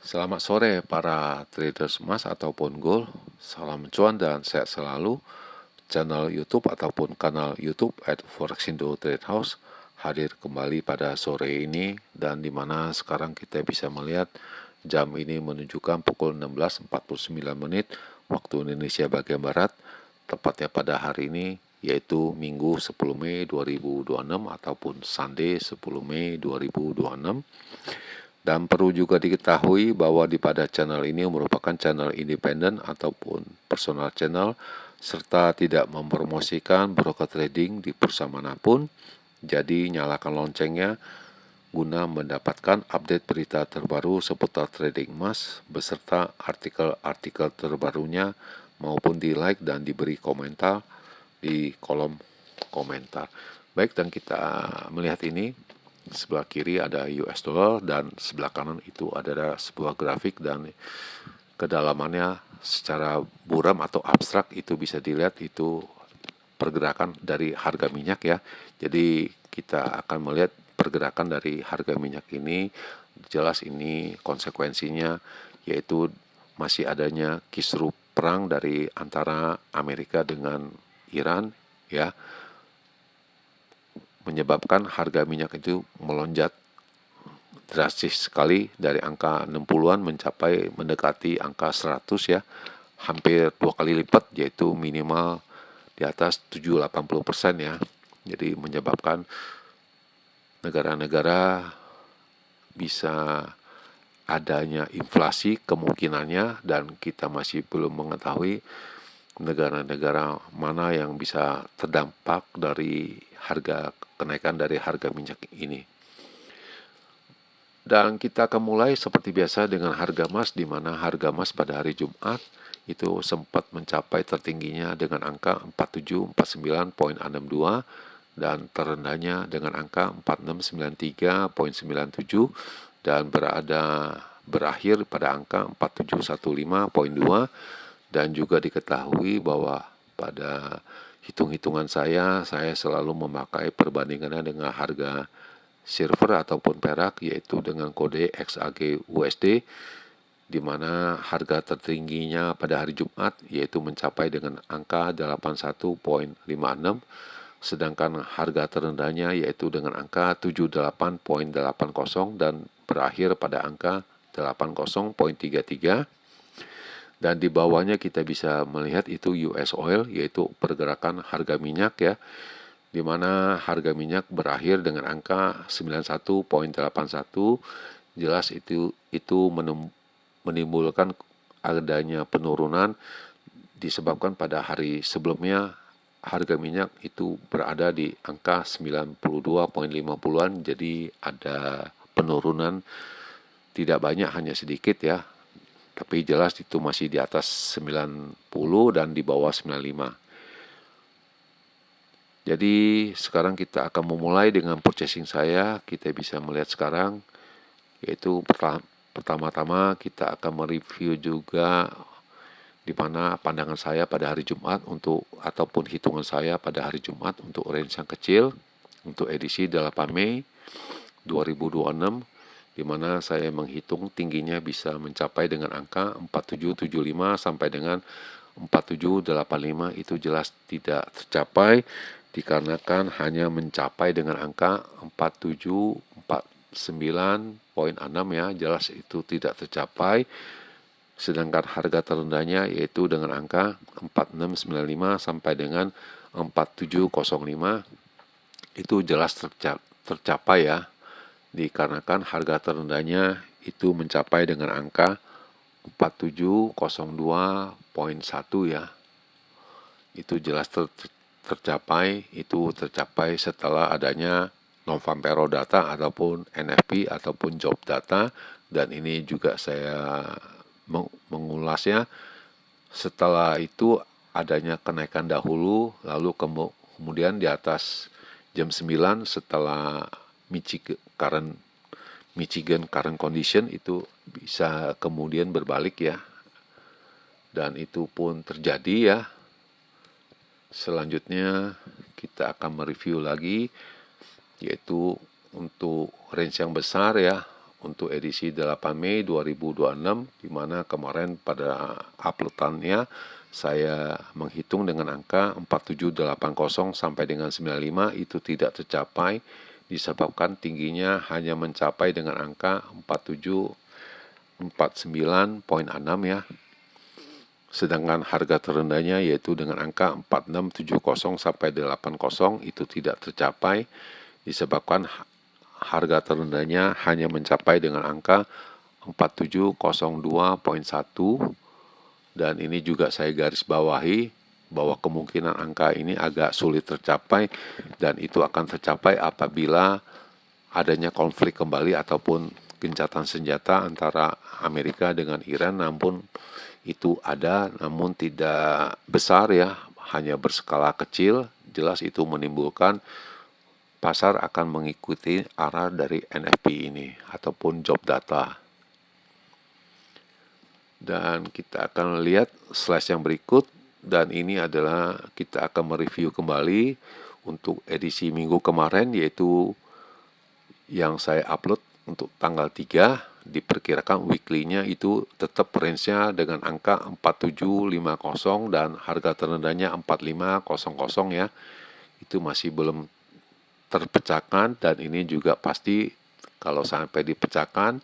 Selamat sore para traders emas ataupun gold. Salam cuan dan sehat selalu. Channel YouTube ataupun kanal YouTube @forexindo Trade House hadir kembali pada sore ini, dan dimana sekarang kita bisa melihat jam ini menunjukkan pukul 16.49 menit waktu Indonesia bagian Barat, tepatnya pada hari ini yaitu Minggu 10 Mei 2026 ataupun Sunday 10 Mei 2026. Dan perlu juga diketahui bahwa pada channel ini merupakan channel independen ataupun personal channel, serta tidak mempromosikan broker trading di perusahaan manapun. Jadi nyalakan loncengnya guna mendapatkan update berita terbaru seputar trading emas beserta artikel-artikel terbarunya, maupun di like dan diberi komentar di kolom komentar. Baik, dan kita melihat ini sebelah kiri ada US dollar dan sebelah kanan itu adalah sebuah grafik, dan kedalamannya secara buram atau abstrak itu bisa dilihat itu pergerakan dari harga minyak ya. Jadi kita akan melihat pergerakan dari harga minyak ini, jelas ini konsekuensinya yaitu masih adanya kisruh perang dari antara Amerika dengan Iran ya, menyebabkan harga minyak itu melonjak drastis sekali dari angka 60-an mencapai mendekati angka 100 ya, hampir 2 kali lipat, yaitu minimal di atas 70-80% ya. Jadi menyebabkan negara-negara bisa adanya inflasi kemungkinannya, dan kita masih belum mengetahui negara-negara mana yang bisa terdampak dari kenaikan dari harga minyak ini. Dan kita akan mulai seperti biasa dengan harga emas, di mana harga emas pada hari Jumat itu sempat mencapai tertingginya dengan angka 4749.62 dan terendahnya dengan angka 4693.97 dan berakhir pada angka 4715.2. Dan juga diketahui bahwa pada hitung-hitungan saya selalu memakai perbandingannya dengan harga silver ataupun perak, yaitu dengan kode XAG USD, di mana harga tertingginya pada hari Jumat yaitu mencapai dengan angka 81.56, sedangkan harga terendahnya yaitu dengan angka 78.80 dan berakhir pada angka 80.33. Dan di bawahnya kita bisa melihat itu US oil, yaitu pergerakan harga minyak ya, di mana harga minyak berakhir dengan angka 91.81. Jelas itu menimbulkan adanya penurunan disebabkan pada hari sebelumnya harga minyak itu berada di angka 92.50-an, jadi ada penurunan tidak banyak, hanya sedikit ya. Tapi jelas itu masih di atas 90 dan di bawah 95. Jadi sekarang kita akan memulai dengan purchasing saya. Kita bisa melihat sekarang, yaitu pertama-tama kita akan mereview juga di mana pandangan saya pada hari Jumat ataupun hitungan saya pada hari Jumat untuk range yang kecil untuk edisi 8 Mei 2026, di mana saya menghitung tingginya bisa mencapai dengan angka 4775 sampai dengan 4785. Itu jelas tidak tercapai dikarenakan hanya mencapai dengan angka 4749.6 ya, jelas itu tidak tercapai. Sedangkan harga terendahnya yaitu dengan angka 4695 sampai dengan 4705 itu jelas tercapai ya, dikarenakan harga terendahnya itu mencapai dengan angka 4702.1 ya. Itu jelas tercapai setelah adanya non-farm data ataupun NFP ataupun job data, dan ini juga saya mengulasnya. Setelah itu adanya kenaikan dahulu, lalu kemudian di atas jam 9 setelah Michigan current condition itu bisa kemudian berbalik ya, dan itu pun terjadi ya. Selanjutnya kita akan mereview lagi, yaitu untuk range yang besar ya, untuk edisi 8 Mei 2026, di mana kemarin pada uploadannya saya menghitung dengan angka 4780 sampai dengan 95 itu tidak tercapai disebabkan tingginya hanya mencapai dengan angka 4749,6 ya. Sedangkan harga terendahnya yaitu dengan angka 4670 sampai 80 itu tidak tercapai disebabkan harga terendahnya hanya mencapai dengan angka 4702,1 dan ini juga saya garis bawahi bahwa kemungkinan angka ini agak sulit tercapai dan itu akan tercapai apabila adanya konflik kembali ataupun gencatan senjata antara Amerika dengan Iran, namun itu ada namun tidak besar ya, hanya berskala kecil. Jelas itu menimbulkan pasar akan mengikuti arah dari NFP ini ataupun job data. Dan kita akan lihat slide yang berikut, dan ini adalah kita akan mereview kembali untuk edisi minggu kemarin, yaitu yang saya upload untuk tanggal 3, diperkirakan weekly-nya itu tetap range-nya dengan angka 4750 dan harga terendahnya 4500 ya. Itu masih belum terpecahkan dan ini juga pasti kalau sampai dipecahkan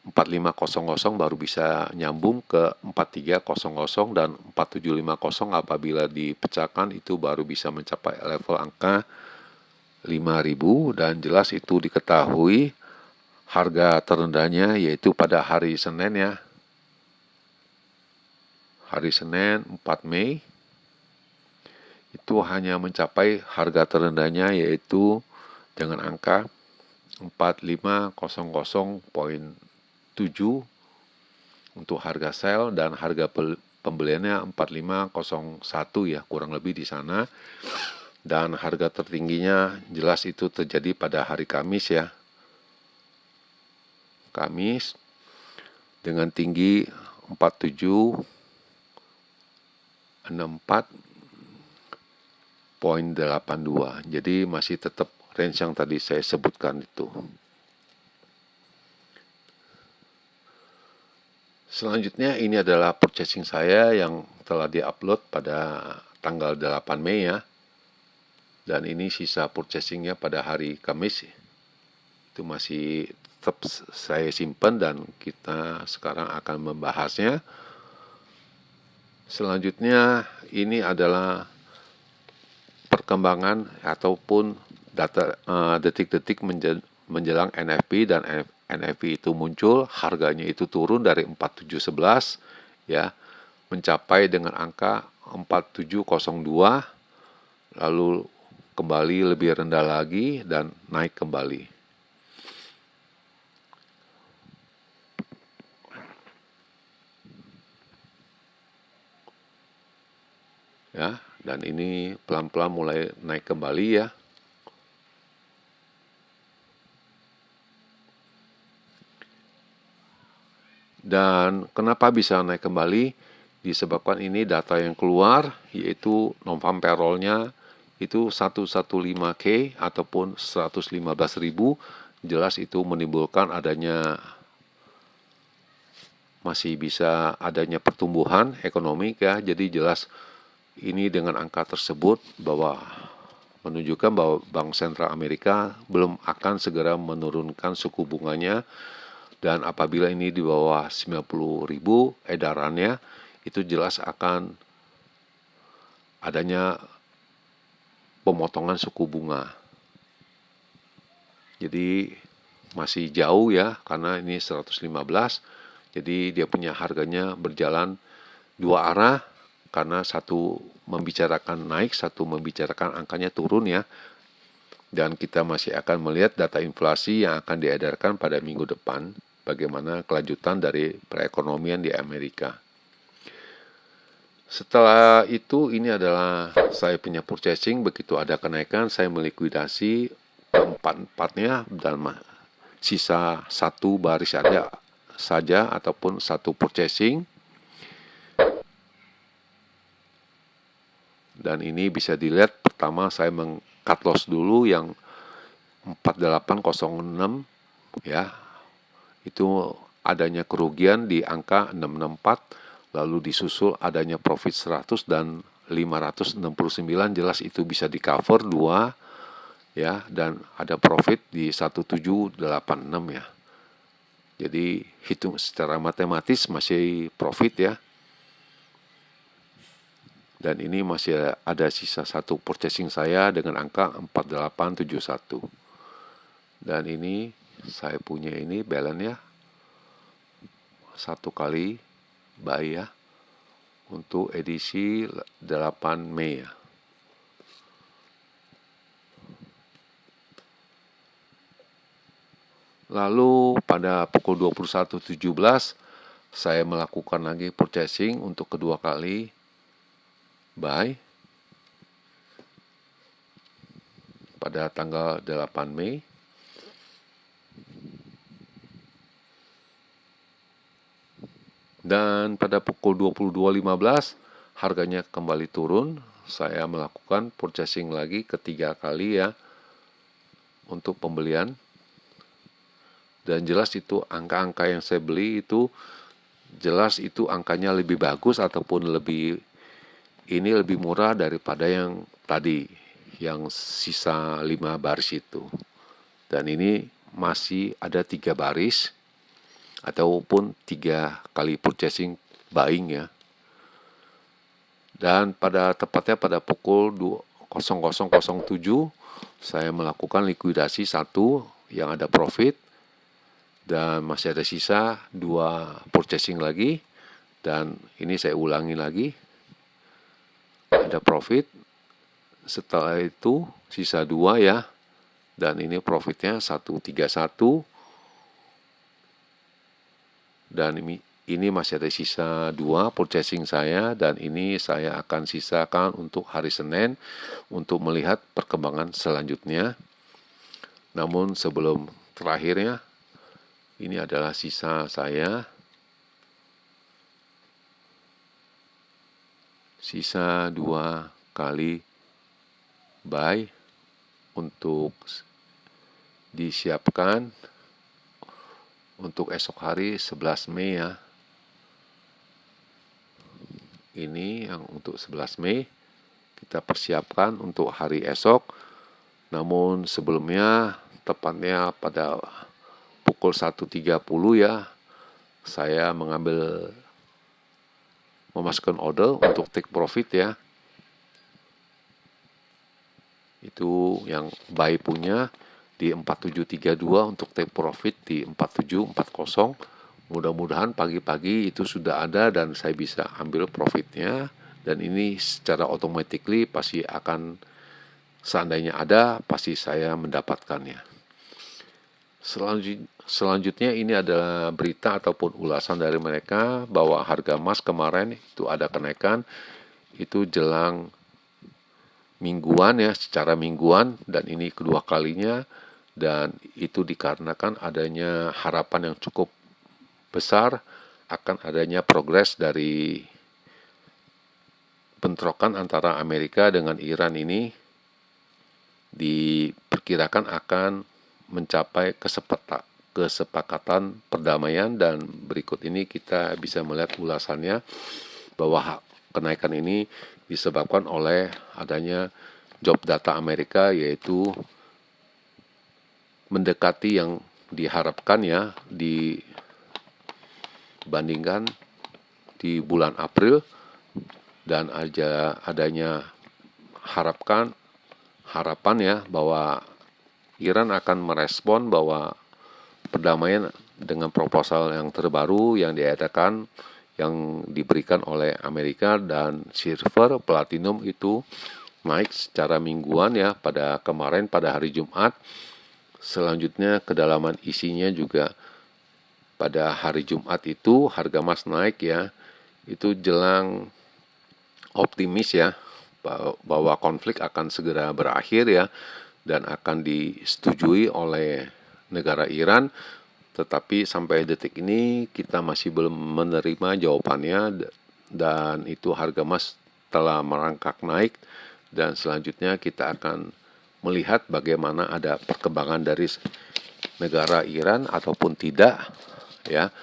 4500 baru bisa nyambung ke 4300 dan 4750 apabila dipecahkan itu baru bisa mencapai level angka 5.000 dan jelas itu diketahui harga terendahnya yaitu pada hari Senin ya. Hari Senin 4 Mei itu hanya mencapai harga terendahnya yaitu dengan angka 4500,7 untuk harga sell dan harga pembeliannya 4501 ya, kurang lebih di sana. Dan harga tertingginya jelas itu terjadi pada hari Kamis ya. Kamis dengan tinggi 4764,82. Jadi masih tetap range yang tadi saya sebutkan itu. Selanjutnya ini adalah purchasing saya yang telah diupload pada tanggal 8 Mei ya. Dan ini sisa purchasingnya pada hari Kamis. Itu masih tetap saya simpan dan kita sekarang akan membahasnya. Selanjutnya ini adalah perkembangan ataupun data detik-detik menjelang NFP dan NFP itu muncul, harganya itu turun dari 4711 ya mencapai dengan angka 4702 lalu kembali lebih rendah lagi dan naik kembali. Ya, dan ini pelan-pelan mulai naik kembali ya. Dan kenapa bisa naik kembali? Disebabkan ini data yang keluar yaitu non-farm payroll-nya itu 115K ataupun 115.000, jelas itu menimbulkan adanya masih bisa adanya pertumbuhan ekonomi ya. Jadi jelas ini dengan angka tersebut bahwa menunjukkan bahwa Bank Sentral Amerika belum akan segera menurunkan suku bunganya dan apabila ini di bawah 90.000 edarannya itu jelas akan adanya pemotongan suku bunga. Jadi masih jauh ya karena ini 115. Jadi dia punya harganya berjalan dua arah karena satu membicarakan naik, satu membicarakan angkanya turun ya. Dan kita masih akan melihat data inflasi yang akan diedarkan pada minggu depan, bagaimana kelanjutan dari perekonomian di Amerika. Setelah itu ini adalah saya punya purchasing, begitu ada kenaikan saya melikuidasi keempat-empatnya dan sisa satu baris saja ataupun satu purchasing. Dan ini bisa dilihat pertama saya cut loss dulu yang 4806 ya. itu adanya kerugian di angka 664, lalu disusul adanya profit 100 dan 569, jelas itu bisa di cover 2 ya, dan ada profit di 1786 ya. Jadi hitung secara matematis masih profit ya. Dan ini masih ada sisa satu purchasing saya dengan angka 4871. Dan ini saya punya ini balance ya, satu kali buy ya, untuk edisi 8 Mei ya. Lalu pada pukul 21.17 saya melakukan lagi purchasing untuk kedua kali buy pada tanggal 8 Mei. Dan pada pukul 22.15 harganya kembali turun. Saya melakukan purchasing lagi ketiga kali ya untuk pembelian. Dan jelas itu angka-angka yang saya beli itu jelas itu angkanya lebih bagus ataupun lebih murah daripada yang tadi, yang sisa 5 baris itu. Dan ini masih ada 3 baris ataupun 3 kali purchasing buying ya. Dan tepatnya pada pukul 00.07 saya melakukan likuidasi satu yang ada profit, dan masih ada sisa 2 purchasing lagi, dan ini saya ulangi lagi, ada profit, setelah itu sisa 2 ya, dan ini profitnya 131, dan ini masih ada sisa 2 purchasing saya, dan ini saya akan sisakan untuk hari Senin untuk melihat perkembangan selanjutnya. Namun sebelum terakhirnya, ini adalah sisa saya, sisa 2 kali buy untuk disiapkan untuk esok hari 11 Mei ya. Ini yang untuk 11 Mei kita persiapkan untuk hari esok. Namun sebelumnya, tepatnya pada pukul 1.30 ya, saya memasukkan order untuk take profit ya. Itu yang buy punya di 4732 untuk take profit di 4740. Mudah-mudahan pagi-pagi itu sudah ada dan saya bisa ambil profitnya. Dan ini secara automatically pasti akan, seandainya ada, pasti saya mendapatkannya. Selanjutnya ini adalah berita ataupun ulasan dari mereka bahwa harga emas kemarin itu ada kenaikan, itu jelang mingguan ya, secara mingguan, dan ini kedua kalinya, dan itu dikarenakan adanya harapan yang cukup besar akan adanya progres dari bentrokan antara Amerika dengan Iran ini, diperkirakan akan mencapai kesepakatan perdamaian. Dan berikut ini kita bisa melihat ulasannya bahwa kenaikan ini disebabkan oleh adanya job data Amerika, yaitu mendekati yang diharapkan ya, dibandingkan di bulan April, dan adanya harapan ya bahwa Iran akan merespon bahwa perdamaian dengan proposal yang terbaru yang diadakan, yang diberikan oleh Amerika, dan silver, platinum itu naik secara mingguan ya pada kemarin pada hari Jumat. Selanjutnya kedalaman isinya juga pada hari Jumat itu harga emas naik ya, itu jelang optimis ya bahwa konflik akan segera berakhir ya, dan akan disetujui oleh negara Iran. Tetapi sampai detik ini kita masih belum menerima jawabannya, dan itu harga emas telah merangkak naik, dan selanjutnya kita akan melihat bagaimana ada perkembangan dari negara Iran ataupun tidak. ya.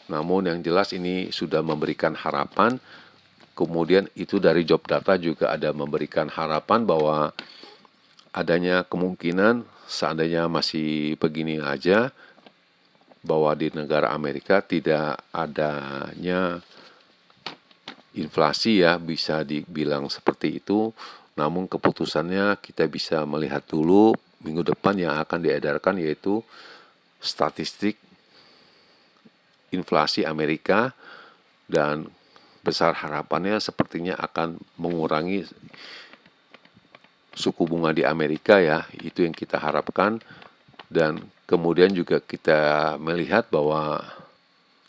Namun yang jelas ini sudah memberikan harapan. Kemudian itu dari job data juga ada memberikan harapan bahwa adanya kemungkinan seandainya masih begini aja, bahwa di negara Amerika tidak adanya inflasi, ya, bisa dibilang seperti itu. Namun keputusannya kita bisa melihat dulu minggu depan yang akan diedarkan, yaitu statistik inflasi Amerika, dan besar harapannya sepertinya akan mengurangi suku bunga di Amerika, ya. Itu yang kita harapkan. Dan kemudian juga kita melihat bahwa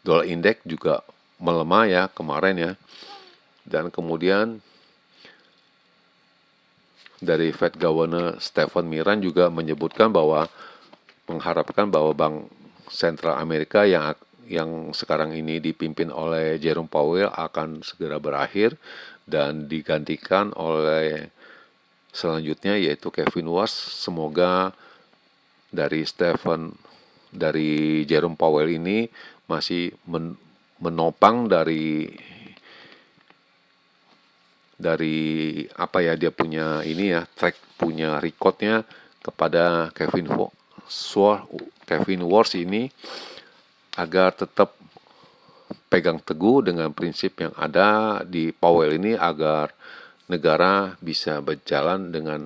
dolar indeks juga melemah, ya, kemarin, ya. Dan kemudian dari Fed Governor Stephen Miran juga menyebutkan bahwa mengharapkan bahwa Bank Sentral Amerika yang sekarang ini dipimpin oleh Jerome Powell akan segera berakhir dan digantikan oleh selanjutnya yaitu Kevin Walsh. Semoga dari Jerome Powell ini masih menopang dari apa ya, dia punya ini, ya, punya recordnya kepada Kevin Walsh ini, agar tetap pegang teguh dengan prinsip yang ada di Powell ini, agar negara bisa berjalan dengan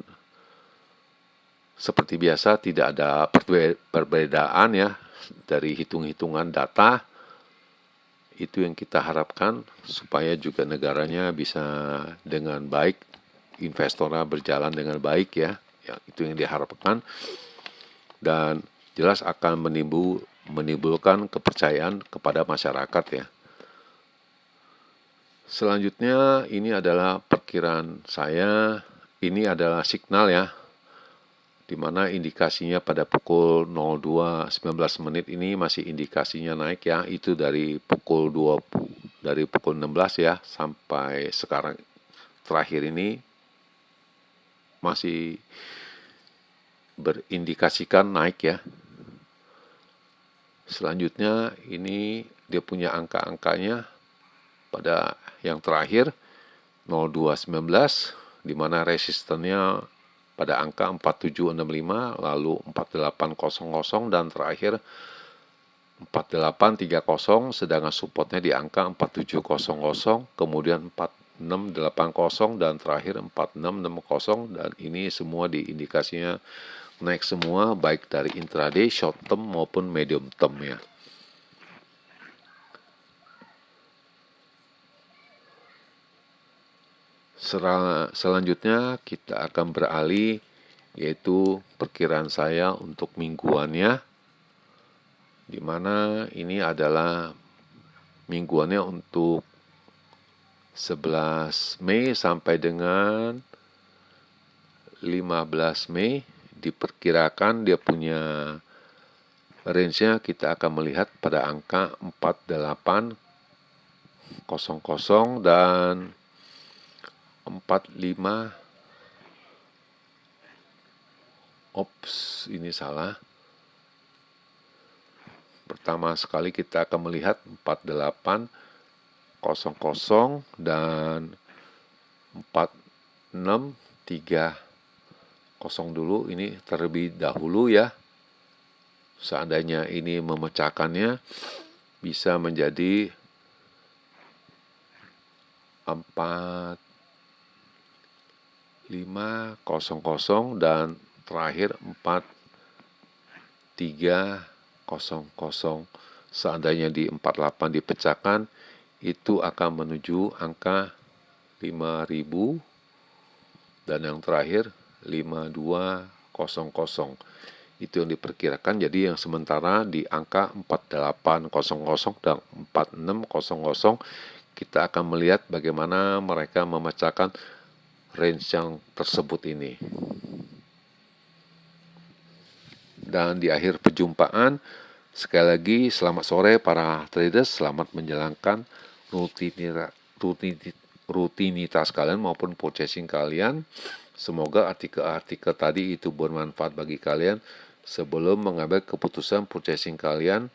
seperti biasa, tidak ada perbedaan, ya, dari hitung-hitungan data. Itu yang kita harapkan, supaya juga negaranya bisa dengan baik, investornya berjalan dengan baik, ya. Itu yang diharapkan, dan jelas akan menimbulkan kepercayaan kepada masyarakat, ya. Selanjutnya ini adalah perkiraan saya, ini adalah signal, ya, di mana indikasinya pada pukul 02.19 ini masih indikasinya naik, ya. Itu dari pukul 16, ya, sampai sekarang terakhir ini masih berindikasikan naik, ya. Selanjutnya ini dia punya angka-angkanya pada yang terakhir 02.19, di mana resistennya pada angka 4765, lalu 4800, dan terakhir 4830, sedangkan supportnya di angka 4700, kemudian 4680, dan terakhir 4660, dan ini semua di indikasinya naik semua, baik dari intraday, short term maupun medium term, ya. Selanjutnya kita akan beralih, yaitu perkiraan saya untuk mingguannya, di mana ini adalah mingguannya untuk 11 Mei sampai dengan 15 Mei. Diperkirakan dia punya range-nya, kita akan melihat pada angka 4800 dan 45. Ini salah. Pertama sekali kita akan melihat 4800 dan 4630 dulu, ini terlebih dahulu, ya. Seandainya ini memecahkannya bisa menjadi 4500 dan terakhir 4300. Seandainya di 48 dipecahkan, itu akan menuju angka 5000, dan yang terakhir 5200. Itu yang diperkirakan. Jadi yang sementara di angka 4800 dan 4600, kita akan melihat bagaimana mereka memecahkan range yang tersebut ini. Dan di akhir perjumpaan, sekali lagi selamat sore para traders, selamat menjalankan rutinitas kalian maupun purchasing kalian. Semoga artikel-artikel tadi itu bermanfaat bagi kalian sebelum mengambil keputusan purchasing kalian.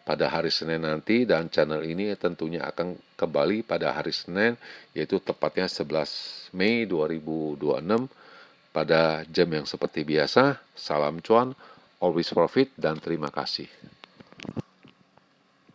pada hari Senin nanti, dan channel ini tentunya akan kembali pada hari Senin, yaitu tepatnya 11 Mei 2026 pada jam yang seperti biasa. Salam cuan, always profit, dan terima kasih.